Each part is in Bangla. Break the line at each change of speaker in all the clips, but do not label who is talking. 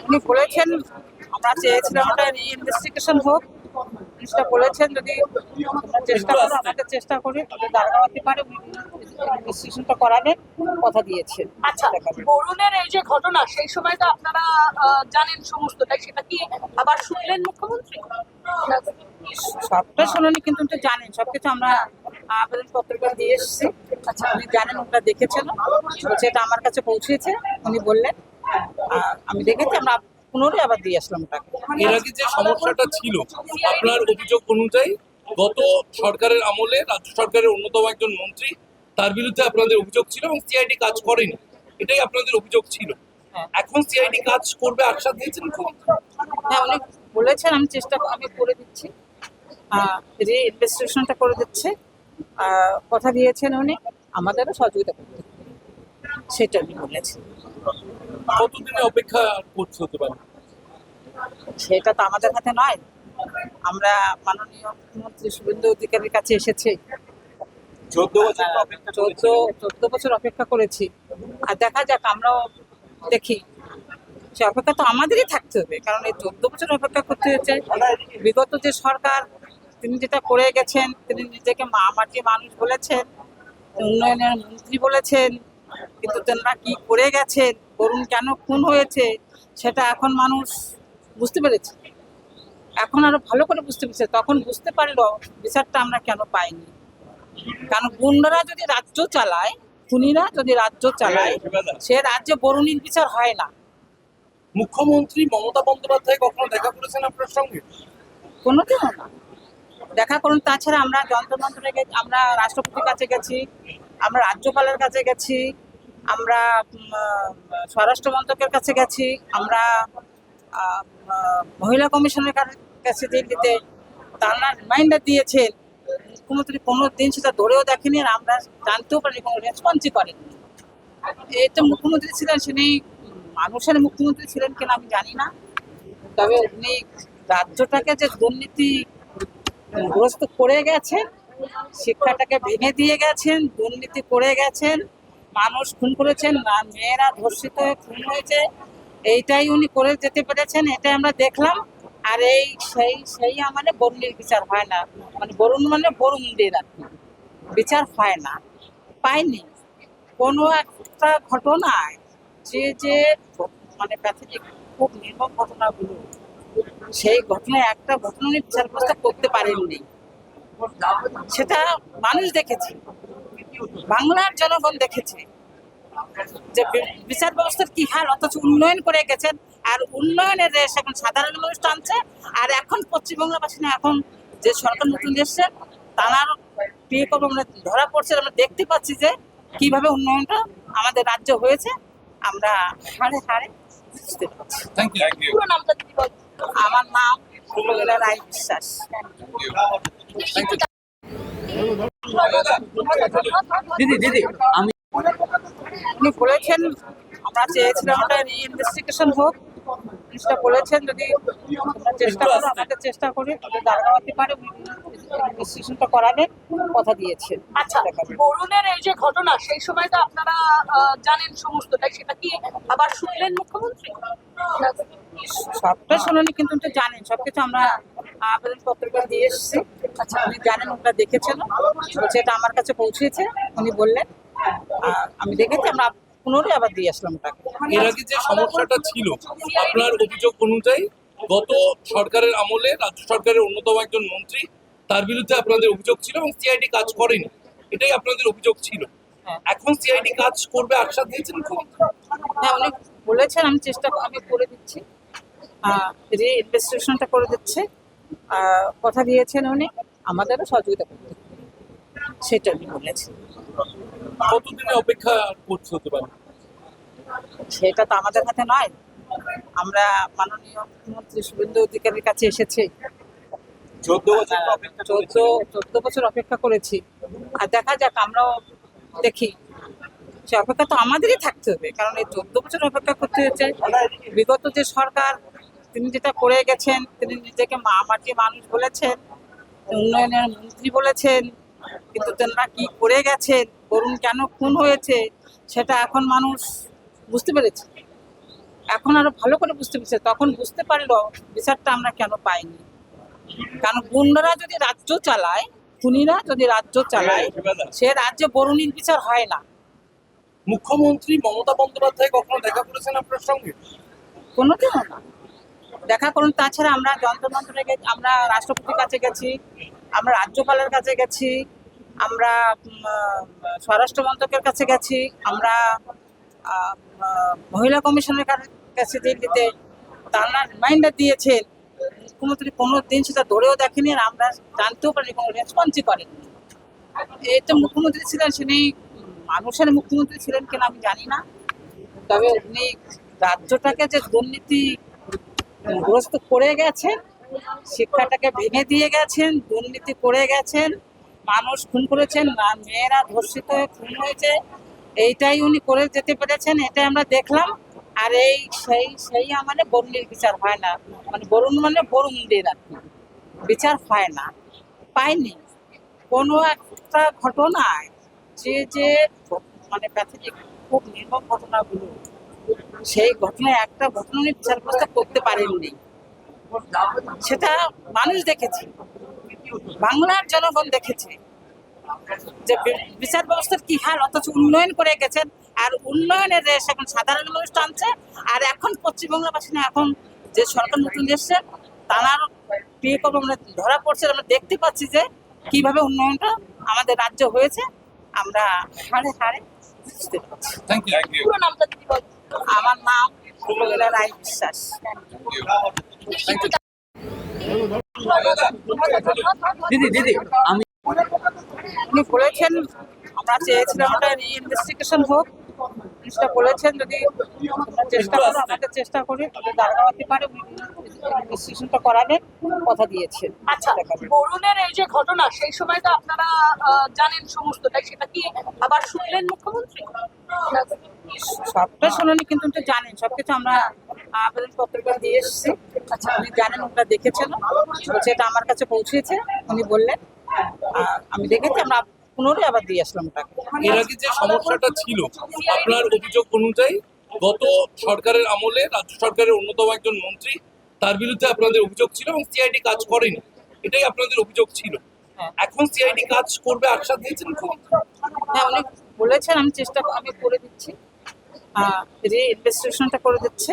উনি বলেছেন আমরা চেয়েছিলাম ওটা ইনভেস্টিগেশন হোক। জিনিসটা বলেছেন যদি তোমরা চেষ্টা করো, আমাদের চেষ্টা করি তবে দাঁড়াতে পারে ইনভেস্টিগেশনটা করাবেন কথা দিয়েছেন।
আচ্ছা, বরুণের এই যে ঘটনা সেই সময় তো আপনারা জানেন সমস্তটাই, সেটা কি আবার শুনলেন মুখ্যমন্ত্রী?
সবটা শোনেনি কিন্তু উনি জানেন সবকিছু। আমরা আবেদন পত্রটা দিয়ে এসেছি। আচ্ছা, উনি জানেন, ওটা দেখেছেন, বলছে এটা আমার কাছে পৌঁছেছে। উনি বললেন আমি দেখেছি, আমরা পুনরায় আবার দিয়ে আসলাম ওটাকে।
এর আগে যে সমস্যাটা ছিল আপনার অভিযোগ অনুযায়ী গত সরকারের আমলে রাজ্য সরকারের অন্যতম একজন মন্ত্রী, তার বিরুদ্ধে আপনাদের অভিযোগ ছিল এবং সিআইডি কাজ করেনি, এটাই আপনাদের অভিযোগ ছিল। এখন সিআইডি কাজ করবে আশ্বাস দিয়েছেন মুখ্যমন্ত্রী।
হ্যাঁ, উনি বলেছেন আমি করে দিচ্ছি, ইনভেস্টিগেশনটা করে দিচ্ছে। কথা দিয়েছেন উনি আমাদেরও সহযোগিতা করতে, সেটা উনি বলেছেন।
কতদিনে অপেক্ষা করতে হতে পারে
সেটা তো আমাদের হাতে নয়। আমরা মাননীয় মুখ্যমন্ত্রী শুভেন্দু অধিকারীর কাছে এসেছি। 14 বছর অপেক্ষা করেছি, আর দেখা যাক, আমরাও দেখি। সে অপেক্ষা তো আমাদেরই থাকতে হবে, কারণ এই 14 বছর অপেক্ষা করতে হয়েছে। বিগত যে সরকার তিনি যেটা করে গেছেন, তিনি নিজেকে মাটি মানুষ বলেছেন, উন্নয়নের মন্ত্রী বলেছেন, কিন্তু তেনারা কি করে গেছেন, বরুণ কেন খুন হয়েছে, সেটা এখন মানুষ বুঝতে পেরেছে। এখন আরো ভালো করে বুঝতে পেরেছে। তখন বুঝতে পারলো বিচারটা আমরা কেন পাইনি। কারণ গুন্ডারা যদি রাজ্য চালায়, খুনিরা যদি রাজ্য চালায়, সে রাজ্যে বরুণীর বিচার হয় না।
মুখ্যমন্ত্রী মমতা বন্দ্যোপাধ্যায় কখনো দেখা করেছেন আপনার সঙ্গে?
কোনোদিনও না দেখা করুন। তাছাড়া আমরা যন্ত্রমন্ত্রে গেছি, আমরা রাষ্ট্রপতির কাছে গেছি, আমরা রাজ্যপালের কাছে গেছি, আমরা স্বরাষ্ট্র মন্ত্রকের কাছে গেছি, আমরা মহিলা কমিশনের কাছে দিল্লিতে, তারা রিমাইন্ডার দিয়েছেন। মুখ্যমন্ত্রী কোনো দিন সেটা ধরেও দেখেনি, আর আমরা জানতেও পারিনি, কোনো রেসপন্সই করেনি। এই তো মুখ্যমন্ত্রী ছিলেন, তিনি মানুষের মুখ্যমন্ত্রী ছিলেন কিনা আমি জানি না, তবে উনি রাজ্যটাকে যে দুর্নীতিগ্রস্ত করে গেছেন, শিক্ষাটাকে ভেঙে দিয়ে গেছেন, দুর্নীতি করে গেছেন, মানুষ খুন করেছেন, মেয়েরা ধর্ষিত হয়ে খুন হয়েছে, এইটাই উনি করে যেতে পেরেছেন, এটাই আমরা দেখলাম। আর সেই আমাদের বরুণের বিচার হয় না, মানে বরুণদের আর কি বিচার হয় না, পাইনি। কোনো একটা ঘটনায় যে মানে প্যাথেটিক খুব নির্মম ঘটনাগুলো, সেই ঘটনায় একটা ঘটনা উনি বিচার ব্যবস্থা করতে পারেননি। সেটা মানুষ দেখেছে, বাংলার জনগণ দেখেছে যে বিচার ব্যবস্থার কি হাল, অথচ উন্নয়ন করে গেছেন। আর উন্নয়নের রেশ এখন সাধারণ মানুষ টানছে। আর এখন পশ্চিমবাংলাবাসী না, এখন যে সরকার নতুন এসছে, তার আমরা ধরা পড়ছে। আমরা দেখতে পাচ্ছি যে কিভাবে উন্নয়নটা আমাদের রাজ্য হয়েছে, আমরা হাড়ে হাড়ে বুঝতে পারছি।
পুরো নামটা যদি বলেন।
আমার নাম সুমলেলা রায় বিশ্বাস।
দিদি আমি
উনি বলেছেন আমরা চেয়েছিলাম ওটা ইনভেস্টিগেশন হোক। জিনিসটা বলেছেন যদি তোমরা চেষ্টা করো, আমাদের চেষ্টা করি তবে দাঁড়াতে পারে ইনভেস্টিগেশনটা করাবেন কথা দিয়েছেন।
আচ্ছা, বরুণের এই যে ঘটনা সেই সময় তো আপনারা জানেন সমস্তটাই, সেটা কি আবার শুনলেন মুখ্যমন্ত্রী?
সবটা শোনেনি কিন্তু উনি জানেন সবকিছু। আমরা আবেদন পত্রটা দিয়ে এসেছি। আচ্ছা, উনি জানেন, ওটা দেখেছেন, বলছে এটা আমার কাছে পৌঁছেছে। উনি বললেন আমি দেখেছি, আমরা পুনরায় আবার দিয়ে আসলাম ওটাকে।
এর আগে যে সমস্যাটা ছিল আপনার অভিযোগ অনুযায়ী গত সরকারের আমলে রাজ্য সরকারের অন্যতম একজন মন্ত্রী, তার বিরুদ্ধে আপনাদের অভিযোগ ছিল এবং সিআইডি কাজ করেনি, এটাই আপনাদের অভিযোগ ছিল। এখন সিআইডি কাজ করবে আশ্বাস দিয়েছেন মুখ্যমন্ত্রী।
হ্যাঁ, উনি বলেছেন আমি করে দিচ্ছি, ইনভেস্টিগেশনটা করে দিচ্ছে। কথা দিয়েছেন উনি আমাদেরও সহযোগিতা করতে, সেটা উনি বলেছেন।
কতদিনে অপেক্ষা করতে হতে পারে
সেটা তো আমাদের হাতে নয়। আমরা মাননীয় মুখ্যমন্ত্রী শুভেন্দু অধিকারীর কাছে এসেছি। 14 বছর অপেক্ষা করেছি, আর দেখা যাক, আমরাও দেখি। সে অপেক্ষা তো আমাদেরই থাকতে হবে, কারণ এই 14 বছর অপেক্ষা করতে হয়েছে। বিগত যে সরকার তিনি যেটা করে গেছেন, তিনি নিজেকে মাটি মানুষ বলেছেন, উন্নয়নের মন্ত্রী বলেছেন, কিন্তু তেনারা কি করে গেছেন, বরুণ কেন খুন হয়েছে, সেটা এখন মানুষ বুঝতে পেরেছে। এখন আরো ভালো করে বুঝতে পেরেছে, তখন বুঝতে পারলো বিচারটা আমরা কেন পাইনি। কারণ গুন্ডারা যদি রাজ্য চালায়, খুনিরা যদি রাজ্য চালায়, সে রাজ্যে বরুণীর বিচার হয় না।
মুখ্যমন্ত্রী মমতা বন্দ্যোপাধ্যায় কখনো দেখা করেছেন আপনার সঙ্গে?
কোনোদিনও না দেখা করুন। তাছাড়া আমরা যন্ত্রমন্ত্রে গেছি, আমরা রাষ্ট্রপতির কাছে গেছি, আমরা রাজ্যপালের কাছে গেছি, আমরা স্বরাষ্ট্র মন্ত্রকের কাছে গেছি, আমরা মহিলা কমিশনের কাছে দিল্লিতে, তারা রিমাইন্ডার দিয়েছেন। মুখ্যমন্ত্রী কোনো দিন সেটা ধরেও দেখেনি, আর আমরা জানতেও পারিনি, কোনো রেসপন্সই করেনি। এই তো মুখ্যমন্ত্রী ছিলেন, তিনি মানুষের মুখ্যমন্ত্রী ছিলেন কিনা আমি জানি না, তবে উনি রাজ্যটাকে যে দুর্নীতি গ্রস্ত করে গেছেন, শিক্ষাটাকে ভেঙে দিয়ে গেছেন, দুর্নীতি করে গেছেন, মানুষ খুন করেছেন, মেয়েরা ধর্ষিত হয়ে খুন হয়েছে, এইটাই উনি করে যেতে পেরেছেন, এটাই আমরা দেখলাম। আর এই সেই মানে বরুণের বিচার হয় না, মানে বরুণ মানে বরুণদের আর কি বিচার হয় না, পাইনি। কোনো একটা ঘটনায় যে মানে প্যাথেটিক খুব নির্মম ঘটনাগুলো, সেই ঘটনায় একটা ঘটনা উনি বিচার ব্যবস্থা করতে পারেননি, সেটা মানুষ দেখেছে, বাংলার জনগণ দেখেছে যে বিচার ব্যবস্থার কি হাল, অথচ উন্নয়ন করে গেছেন। আর উন্নয়নের রেশ এখন সাধারণ মানুষ টানছে। আর এখন পশ্চিমবাংলাবাসী না, এখন যে সরকার নতুন এসছে, তার ক্রিয়াকর্ম আমরা ধরা পড়ছে, আমরা দেখতে পাচ্ছি যে কিভাবে উন্নয়নটা আমাদের রাজ্য হয়েছে, আমরা হাড়ে হাড়ে বুঝতে পারছি।
Thank you.
পুরো নামটা যদি বলেন।
আমার নাম প্রমীলা রায় বিশ্বাস।
দিদি আমি
উনি বলেছেন, আমরা চেয়েছিলাম ওটা রিইনভেস্টিগেশন হোক, জিনিসটা বলেছেন যদি আমরা চেষ্টা করো, আমাদের চেষ্টা করি তবে দাঁড়াতে পারে, ইনভেস্টিগেশনটা করাবেন কথা দিয়েছেন।
আচ্ছা, বরুণের এই যে ঘটনা, সেই সময় তো আপনারা জানেন সমস্তটাই, সেটা কি আবার শুনলেন মুখ্যমন্ত্রী?
সবটা শোনেনি, কিন্তু উনি তো জানেন সবকিছু, আমরা আবেদন পত্রিকা দিয়ে এসেছি। আচ্ছা, উনি জানেন, ওটা দেখেছেন, সেটা আমার কাছে পৌঁছেছে, উনি বললেন, আমি দেখেছি, আমরা পুনরায় আবার দিয়ে আসলাম ওটাকে।
এর আগে যে সমস্যাটা ছিল, আপনার অভিযোগ অনুযায়ী গত সরকারের আমলে রাজ্য সরকারের অন্যতম একজন মন্ত্রী, তার বিরুদ্ধে আপনাদের অভিযোগ ছিল এবং সিআইডি কাজ করেনি, এটাই আপনাদের অভিযোগ ছিল।
হ্যাঁ।
এখন সিআইডি কাজ করবে আশ্বাস দিয়েছেন মুখ্যমন্ত্রী?
হ্যাঁ, উনি বলেছেন, আমি করে দিচ্ছি, রিইনভেস্টিগেশনটা করে দিচ্ছে,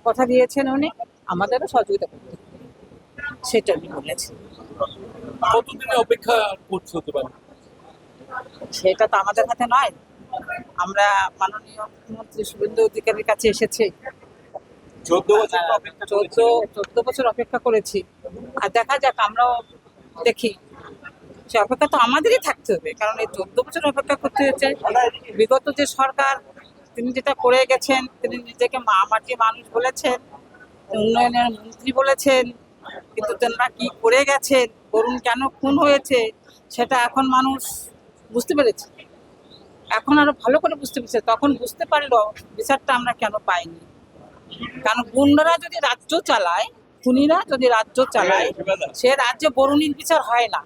কথা দিয়েছেন উনি, আমাদেরও সহযোগিতা করতে, সেটা উনি বলেছেন।
কতদিনে অপেক্ষা করতে হতে পারে?
সেটা তো আমাদের হাতে নয়, আমরা মাননীয় মুখ্যমন্ত্রী শুভেন্দু অধিকারীর কাছে এসেছি, 14 বছর অপেক্ষা করেছি, আর দেখা যাক, আমরাও দেখি, সে অপেক্ষা তো আমাদেরই থাকতে হবে, কারণ এই 14 বছর অপেক্ষা করতে হয়েছে। বিগত যে সরকার, তিনি যেটা করে গেছেন, তিনি নিজেকে মাটি মানুষ বলেছেন, উন্নয়নের মন্ত্রী বলেছেন, কিন্তু তেনারা কি করে গেছেন, বরুণ কেন খুন হয়েছে, সেটা এখন মানুষ বুঝতে পেরেছে, এখন আরো ভালো করে বুঝতে পেরেছে, তখন বুঝতে পারলো বিচারটা আমরা কেন পাইনি। কারণ গুন্ডারা যদি রাজ্য চালায়, খুনিরা যদি রাজ্য চালায়, সে রাজ্যে বরুণীর বিচার হয় না।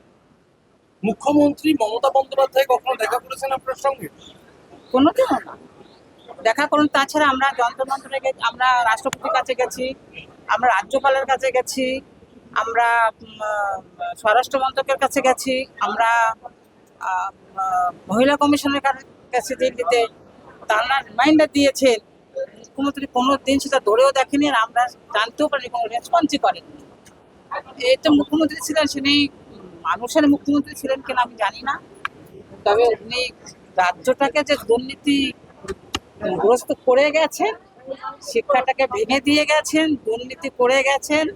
মুখ্যমন্ত্রী মমতা বন্দ্যোপাধ্যায় কখনো দেখা করেছেন আপনার সঙ্গে?
কোনোদিনও না দেখা করুন। তাছাড়া আমরা যন্ত্রমন্ত্রে গেছি, আমরা রাষ্ট্রপতির কাছে গেছি, আমরা রাজ্যপালের কাছে গেছি, আমরা স্বরাষ্ট্র মন্ত্রকের কাছে গেছি, আমরা মহিলা কমিশনের কাছে দিল্লিতে, তারা রিমাইন্ডার দিয়েছেন। মুখ্যমন্ত্রী কোনো দিন সেটা ধরেও দেখেনি, আর আমরা জানতেও পারিনি, কোনো রেসপন্সই করেনি। এই তো মুখ্যমন্ত্রী ছিলেন, তিনি মানুষের মুখ্যমন্ত্রী ছিলেন কিনা আমি জানি না, তবে উনি রাজ্যটাকে যে দুর্নীতি গ্রস্ত করে গেছেন, শিক্ষাটাকে ভেঙে দিয়ে গেছেন, দুর্নীতি করে গেছেন,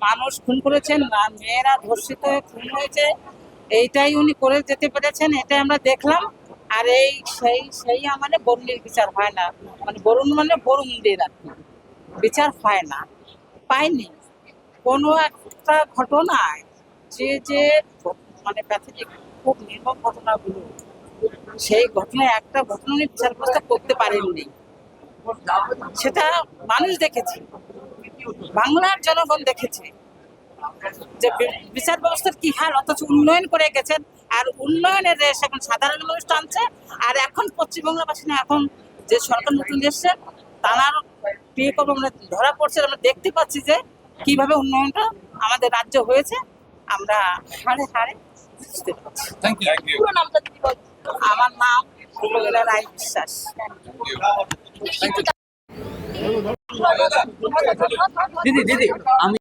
মানুষ খুন করেছেন, মেয়েরা ধর্ষিত হয়ে খুন হয়েছে, এইটাই উনি করে যেতে পেরেছেন, এটাই আমরা দেখলাম। আর সেই মানে বরুণের বিচার হয় না, মানে বরুণ মানে বরুণদের আর কি বিচার হয় না, পাইনি। কোনো একটা ঘটনায় যে মানে প্যাথেটিক খুব নির্মম ঘটনাগুলো, সেই ঘটনায় একটা ঘটনা উনি বিচার ব্যবস্থা করতে পারেননি, সেটা মানুষ দেখেছে, বাংলার জনগণ দেখেছে যে বিচার ব্যবস্থার কি হাল, অথচ উন্নয়ন করে গেছেন। আর উন্নয়নের রেশ এখন সাধারণ মানুষ টানছে। আর এখন পশ্চিমবাংলাবাসী না, এখন যে সরকার নতুন এসছে, তার বিয়ে করবো আমরা ধরা পড়ছে, আমরা দেখতে পাচ্ছি যে কিভাবে উন্নয়নটা আমাদের রাজ্য হয়েছে, আমরা হাড়ে হাড়ে বুঝতে পারছি।
থ্যাংক ইউ
পুরো নামটা যদি বলেন।
আমার নাম মহিলা রায় বিশ্বাস।
দিদি আমি